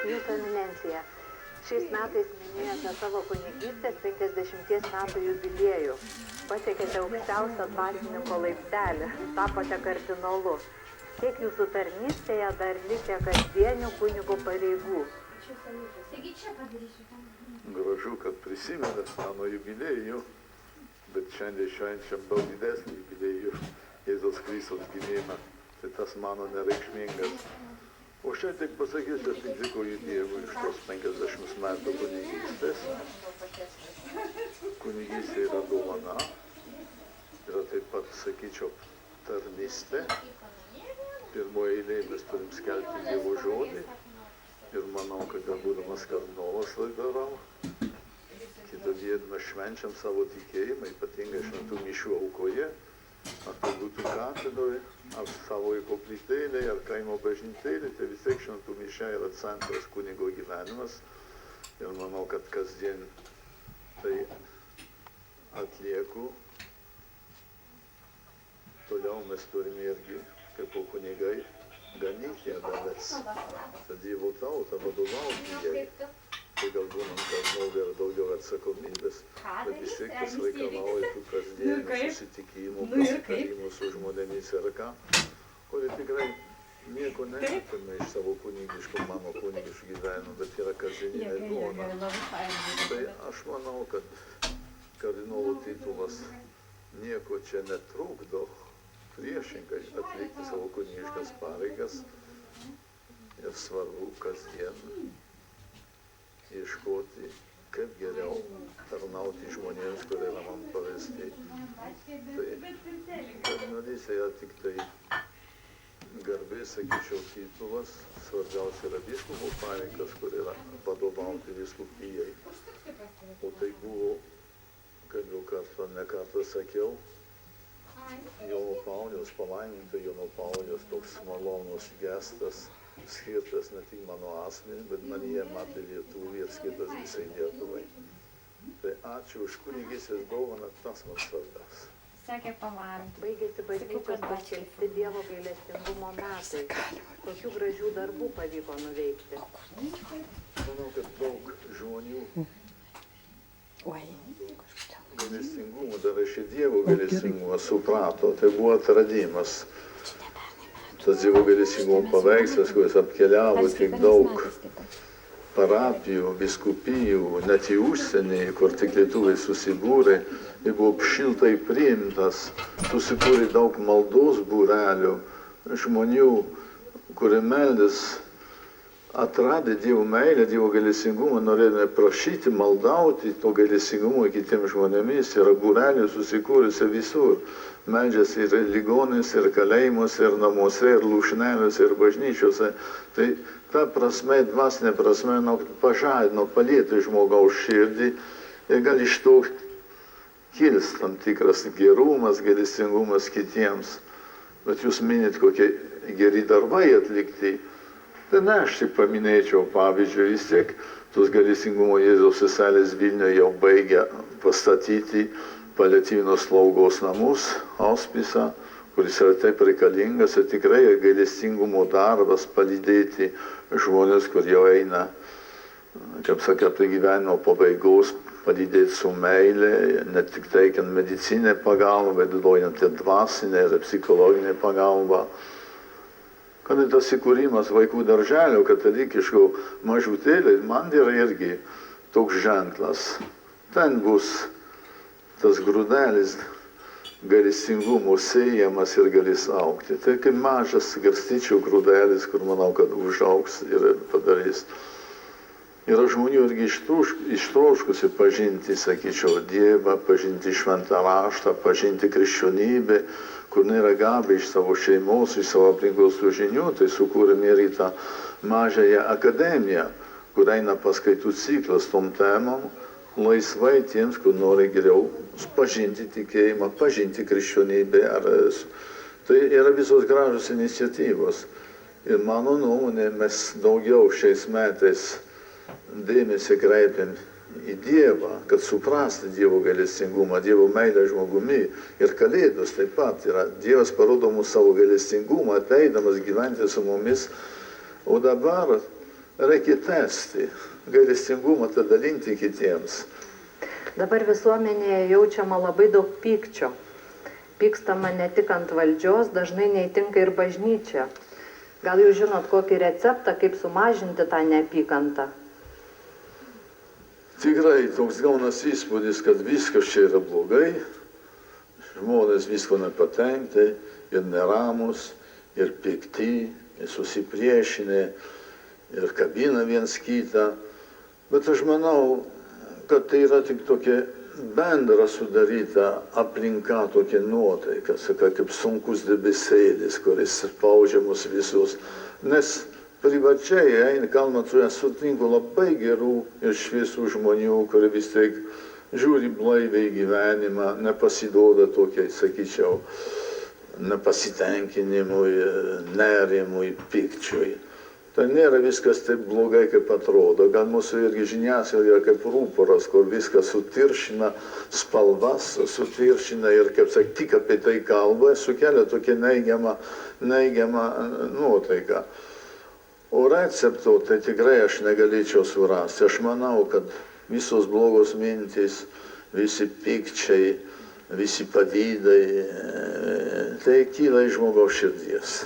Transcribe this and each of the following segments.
Jūsų eminencija, šiais metais minėjote savo kunigystės 50 metų jubiliejų. Pasiekėte aukščiausią dvasininko laiptelį, tapote kardinolu. Kiek jūsų tarnystėje dar likę kasdienių kunigo pareigų? Gražu, kad prisimenat mano jubiliejų, bet šiandien švenčiam daug didesnį jubiliejų, Jėzaus Kristaus gimimą. Tai tas mano nereikšmingas. O šiandien tik pasakysiu, aš tik dėkoju Dievui iš tos 50 metų kunigystės. Kunigystė yra dovana, yra taip pat, sakyčiau, tarnystė. Pirmoje eilėje mes turim skelbti Dievo žodį ir manau, kad ir būdamas kardinolas tai darau. Kitą dieną mes švenčiam savo tikėjimą, ypatingai šventų mišių aukoje. Ar tai būtų katedroje, ar savoje koplytėlėje, ar kaimo bažnytėlėje, tai vis tiek šventų mišia yra centras kunigo gyvenimas. Ir manau, kad kasdien tai atlieku. Toliau mes turime irgi, kaip kunigai, ganyti abeles. Tad Dievo tautą vadovauti jai. Tai gal būnam kardinolai ir daugiau atsakomybės, bet vis tiek tas reikalauja tų kasdienių susitikimų, pasitarimų su žmonėmis ir ką, kurie tikrai nieko neatima iš savo kunigiško, mano kunigiško gyvenimo, bet yra kasdieninė duona. Tai aš manau, kad kardinolo titulas nieko čia netrukdo, priešingai atlikti savo kunigiškas pareigas ir svarbu kasdien ieškoti, kaip geriau tarnauti žmonėms, kurie yra man pavesti. Tai kardinolystė yra tik tai garbės, sakyčiau, titulas, svarbiausia yra vyskupo pareigas, kur yra vadovauti vyskupijai. O tai buvo, kaip jau ne kartą sakiau, Jono Pauliaus, palaiminto Jono Pauliaus toks malonus gestas, skirtas ne tik mano asmeniui, bet manyje matė Lietuvai ir skirtas visai Lietuvai. Tai ačiū už kunigystės dovaną, tas man svarbiausia. Sakė pavarti. Baigėsi bažnyčios paskelbti Dievo gailestingumo metai. Kokių gražių darbų pavyko nuveikti? Manau, kad daug žmonių gailestingumo, dar aš ir Dievo gailestingumą suprato. Tai buvo atradimas. Tas Dievo gailestingumo paveikslas, kuris apkeliavo tiek daug parapijų, biskupijų, net į užsienį, kur tik lietuviai susibūrė, ir buvo šiltai priimtas, susikūrė daug maldos būrelių, žmonių, kurie meldės, atradė Dievo meilę, Dievo gailestingumą, norėdami prašyti, maldauti to gailestingumo kitiems žmonėmis, yra būrelių susikūrusi visur. Meldžiasi ir ligoninėse, ir kalėjimuose, ir namuose, ir lūšneliuose, ir bažnyčiose. Tai ta prasme, dvasinė prasme, pažadino, palietė žmogaus širdį ir gal iš to kils tam tikras gerumas, gailestingumas kitiems. Bet jūs minit, kokie geri darbai atlikti. Tai ne, aš tik paminėčiau pavyzdžiui, vis tiek tos gailestingumo Jėzaus seselės Vilniuje jau baigia pastatyti paliatyvinės slaugos namus, hospicą, kuris yra taip reikalingas ir tikrai gailestingumo darbas palydėti žmonės, kur jau eina, kaip sakė, prie gyvenimo pabaigos, palydėti su meilė, ne tik teikiant medicinę pagalbą, bet duodant ir dvasinę ir psichologinę pagalbą. Kad tas įkūrimas vaikų darželio katalikiško mažutėlė, man yra irgi toks ženklas. Ten bus tas grūdelis gailestingumo sėjamas ir galės augti. Tai kaip mažas garstyčių grūdelis, kur manau, kad užaugs ir padarys. Yra žmonių irgi ištroškusi pažinti, sakyčiau, Dievą, pažinti šventą raštą, pažinti krikščionybę, kur nėra gavę iš savo šeimos, iš savo aplinkos tų žinių, tai sukūrėme ir tą mažąją akademiją, kur eina paskaitų ciklas tom temom, laisvai tiems, kur nori geriau pažinti tikėjimą, pažinti krikščionybę. Tai yra visos gražios iniciatyvos. Ir mano nuomonė, mes daugiau šiais metais dėmesį kreipiam į Dievą, kad suprasti Dievo gailestingumą, Dievo meilę žmogumi. Ir Kalėdos taip pat yra. Dievas parodo mums savo gailestingumą, ateidamas gyventi su mumis. O dabar reikia tęsti, gailestingumą tą dalinti kitiems. Dabar visuomenėje jaučiama labai daug pykčio. Pykstama ne tik ant valdžios, dažnai neįtinka ir bažnyčia. Gal jūs žinot kokį receptą, kaip sumažinti tą neapykantą? Tikrai toks gaunas įspūdis, kad viskas čia yra blogai, žmonės visko nepatenkinti ir neramus, ir pikti, ir susipriešinę, ir kabina viens kitą. Bet aš manau, kad tai yra tik tokia bendra sudaryta aplinka, tokia nuotaika, saka, kaip sunkus debesėlis, kuris spaudžia mus visus. Nes privačiai, kalbant, sutinku labai gerų ir šviesų žmonių, kurie vis tiek žiūri blaiviai gyvenimą, nepasiduoda tokiai, sakyčiau, nepasitenkinimui, nerimui, pykčiui. Tai nėra viskas taip blogai, kaip atrodo. Gal mūsų irgi žiniasklaida yra kaip rūporas, kur viskas sutiršina spalvas, sutiršina ir, kaip sakė, tik apie tai kalba, sukelia tokią neigiamą nuotaiką. O recepto tai tikrai aš negalėčiau surasti. Aš manau, kad visos blogos mintys, visi pykčiai, visi pavydai, tai kyla iš žmogaus širdies.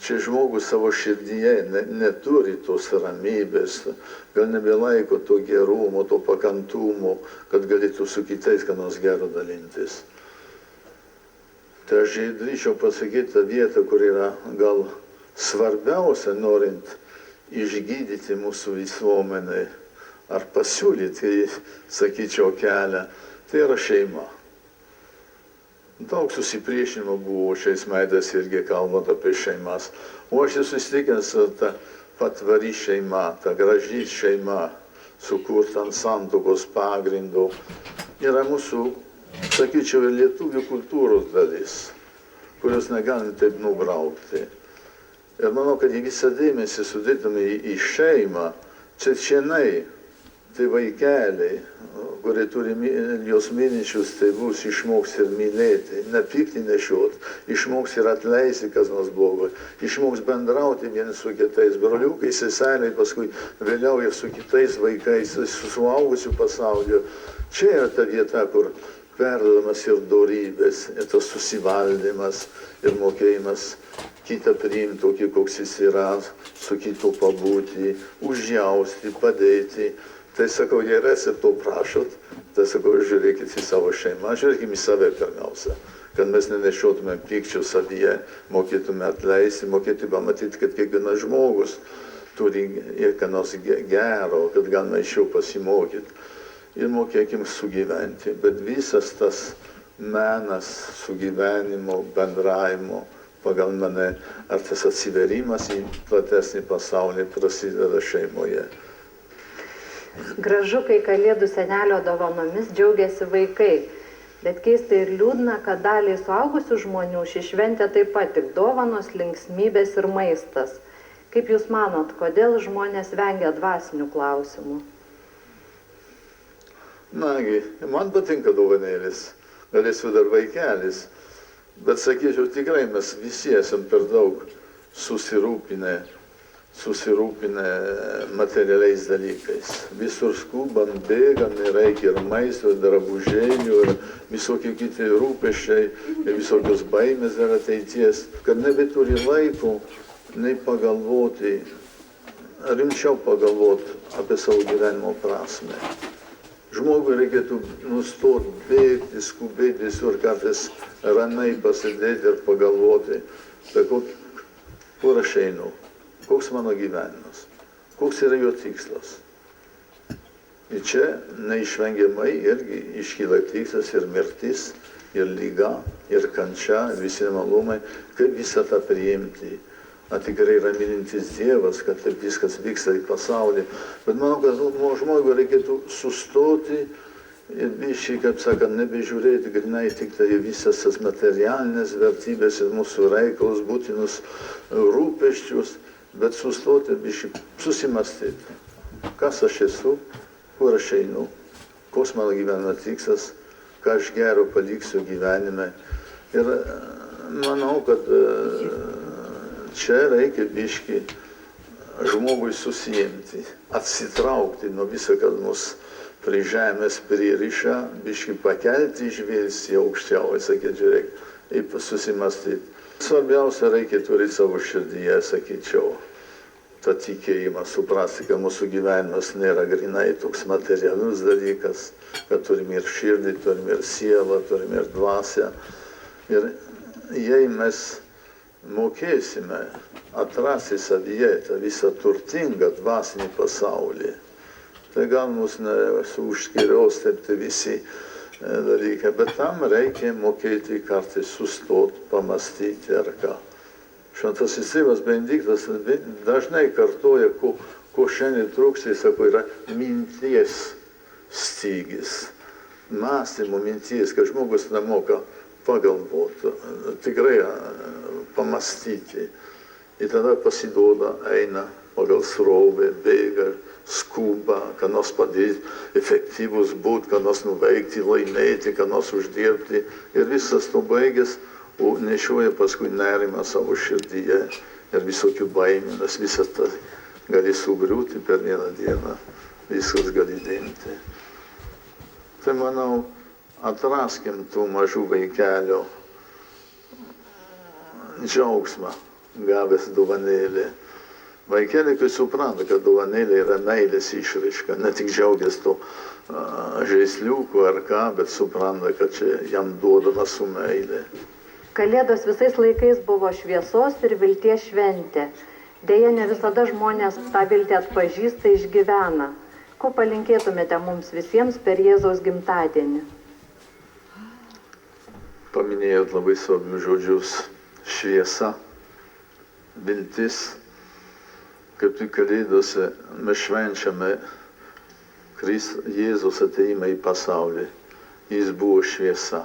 Čia žmogus savo širdyje neturi tos ramybės, gal nebelaiko to gerumo, to pakantumo, kad galėtų su kitais ką nors gero dalintis. Tai aš drįčiau pasakyti tą vietą, kur yra gal svarbiausia, norint išgydyti mūsų visuomenę ar pasiūlyti, sakyčiau, kelią, tai yra šeima. Daug susipriešinimo buvo šiais metais irgi kalbant apie šeimas. O aš esu įsitikinęs, ta patvari šeima, ta graži šeima, sukurta ant santuokos pagrindo, yra mūsų, sakyčiau, ir lietuvių kultūros dalis, kurios negalim taip nubraukti. Ir manau, kad į visą dėmesį sudėtume į šeimą, čečenai, tai vaikeliai, kurie turi jos mylinčius tėvus, išmoks ir mylėti, nepykti nešiot, išmoks ir atleisti, kas nors blogo, išmoks bendrauti vieni su kitais, broliukai, seseliai, paskui vėliau ir su kitais vaikais, su suaugusiu pasauliu. Čia yra ta vieta, kur perduodamas ir dorybės, ir tas susivaldymas, ir mokėjimas kitą priimti tokį, koks jis yra, su kitu pabūti, užjausti, padėti. Tai sakau, jei recepto prašot, tai sakau, žiūrėkit į savo šeimą, žiūrėkime į save pirmiausia, kad mes nenešiotume pykčių savyje, mokėtume atleisti, mokėtume pamatyti, kad kiekvienas žmogus turi ir ką nors gero, kad galime iš jo pasimokyti. Ir mokėkim sugyventi, bet visas tas menas sugyvenimo, bendravimo, pagal mane, ar tas atsiverimas į platesnį pasaulį prasideda šeimoje. Gražu, kai Kalėdų senelio dovanomis džiaugiasi vaikai, bet keista ir liūdna, kad daliai suaugusių žmonių ši šventė taip pat tik dovanos, linksmybės ir maistas. Kaip Jūs manot, kodėl žmonės vengia dvasinių klausimų? Nagi, man patinka dovanėlis, gal esu dar vaikelis, bet sakyčiau, tikrai mes visi esam per daug susirūpinę materialiais dalykais. Visur skubam, bėgam, reikia ir maisto, ir drabužėlių, ir visokie kiti rūpesčiai, ir visokios baimės dar ateities, kad nebeturi laiko nei pagalvoti, rimčiau pagalvoti apie savo gyvenimo prasmę. Žmogui reikėtų nustoti bėgti, skubėti visur, kartais ramiai pasidėti ir pagalvoti, tai kur aš einu. Koks mano gyvenimas, koks yra jo tikslas. Ir čia neišvengiamai irgi iškyla tikslas ir mirtis, ir lyga, ir kančia, visi nemalumai, kaip visą tą priimti. Tikrai yra mylintis Dievas, kad taip viskas vyksta į pasaulį. Bet manau, kad žmogui reikėtų sustoti ir biškai, kaip sakant, nebežiūrėti grinai tik tai visas tas materialinės vertybės ir mūsų reikalus, būtinus rūpesčius, bet sustoti biškai susimastyti, kas aš esu, kur aš einu, koks mano gyvenimo tikslas, ką aš gero paliksiu gyvenime. Ir manau, kad čia reikia biškai žmogui susijimti, atsitraukti nuo viso, kad mus prie žemės pririša, biškį pakelti žvilgsnį aukščiau, sakyti, žiūrėk, susimastyti. Svarbiausia, reikia turėti savo širdyje, sakyčiau, tą tikėjimą, suprasti, kad mūsų gyvenimas nėra grinai toks materialus dalykas, kad turime ir širdį, turime ir sielą, turime ir dvasią. Ir jei mes mokėsime atrasti savyje tą visą turtingą dvasinį pasaulį, tai gal mus neužkirios taip visi dalykai, bet tam reikia mokėti kartais sustoti, pamastyti ar ką. Šventasis tėvas Benediktas dažnai kartoja, ko šiandien trūksta, jis sako, yra minties stygis, mąstymo minties, kad žmogus nemoka pagalvoti, tikrai pamastyti. Ir tada pasiduoda, eina pagal srovę, bėga, skuba, ką nors padaryti, efektyvus būti, ką nors nuveikti, laimėti, ką nors uždirbti. Ir visas to baigęs, o nešioja paskui nerimą savo širdyje ir visokių baimių, nes visas tas gali sugriūti per vieną dieną, viskas gali dingti. Tai manau, atraskim tų mažų vaikelių džiaugsmą, gavęs dovanėlį. Vaikeliai, kai supranta, kad dovanėlė yra meilės išraiška, ne tik džiaugiasi to žaisliuku ar ką, bet supranta, kad čia jam duodama su meilė. Kalėdos visais laikais buvo šviesos ir vilties šventė. Deja, ne visada žmonės tą viltį atpažįsta, išgyvena. Ko palinkėtumėte mums visiems per Jėzaus gimtadienį? Paminėjot labai svarbius žodžius. Šviesa, viltis. Kaip tik Kalėdose mes švenčiame Jėzaus atėjimą į pasaulį. Jis buvo šviesa.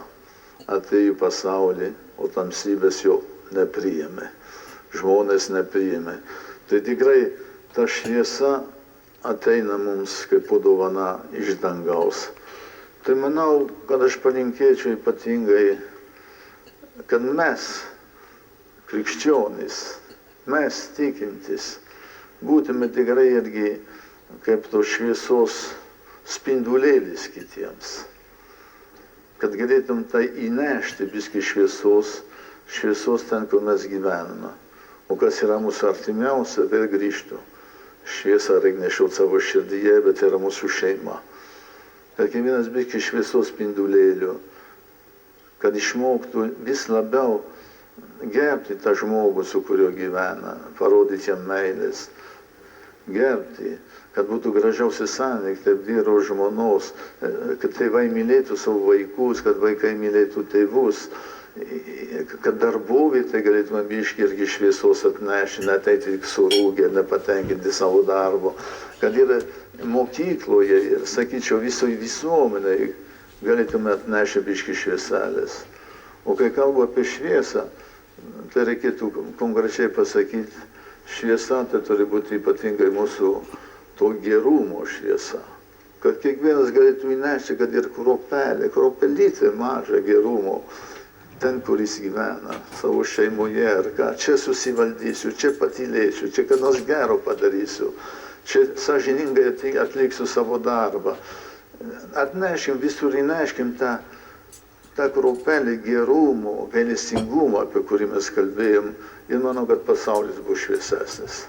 Atėjo į pasaulį, o tamsybės jo nepriėmė. Žmonės nepriėmė. Tai tikrai ta šviesa ateina mums kaip dovana iš dangaus. Tai manau, kad aš palinkėčiau ypatingai, kad mes, krikščionys, mes tikintis, būtume tikrai irgi kaip to šviesos spindulėlis kitiems. Kad galėtum tai įnešti biskį šviesos ten, kur mes gyvename. O kas yra mūsų artimiausia, vėl grįžtų. Šviesą reikia nešioti savo širdyje, bet yra mūsų šeima. Kad kiekvienas biskį šviesos spindulėlių, kad išmoktų vis labiau gerbti tą žmogų, su kuriuo gyvena, parodyti jam meilės, gerbti, kad būtų gražiausi santykiai tarp vyro ir žmonos, kad tėvai mylėtų savo vaikus, kad vaikai mylėtų tėvus, kad darbovietė galėtume biškį irgi šviesos atnešti, neateiti tik surūgę, nepatenkinti savo darbo, kad ir mokykloje, ir, sakyčiau, visoje visuomenėje galėtume atnešti biškį švieselės. O kai kalbu apie šviesą, tai reikėtų konkrečiai pasakyti, šviesa tai turi būti ypatingai mūsų to gerumo šviesa. Kad kiekvienas galėtų įnešti, kad ir kropelytė maža gerumo, ten, kur jis gyvena, savo šeimoje ar ką. Čia susivaldysiu, čia patylėsiu, čia ką nors gero padarysiu, čia sąžiningai atliksiu savo darbą. Atneškim visur, įneškim tą kropelį gerumo, gailestingumo, apie kurį mes kalbėjom, ir manau, kad pasaulis bus šviesesnis.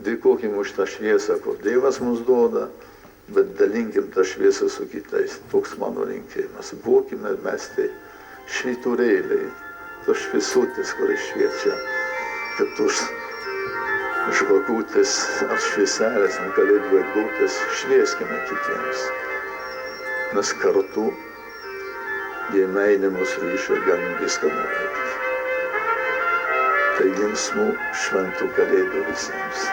Dėkokim už tą šviesą, kur Dievas mums duoda, bet dalinkim tą šviesą su kitais. Toks mano linkėjimas. Būkime mes tai švyturėliai, tos šviesutis, kuris šviečia, kad tos žvakutės ar švieselės ant kalėdų eglutės švieskime kitiems. Nes kartu, jei meilė mus ryšia, galim viską nuveikti. Tai linksmų šventų kalėdų visiems.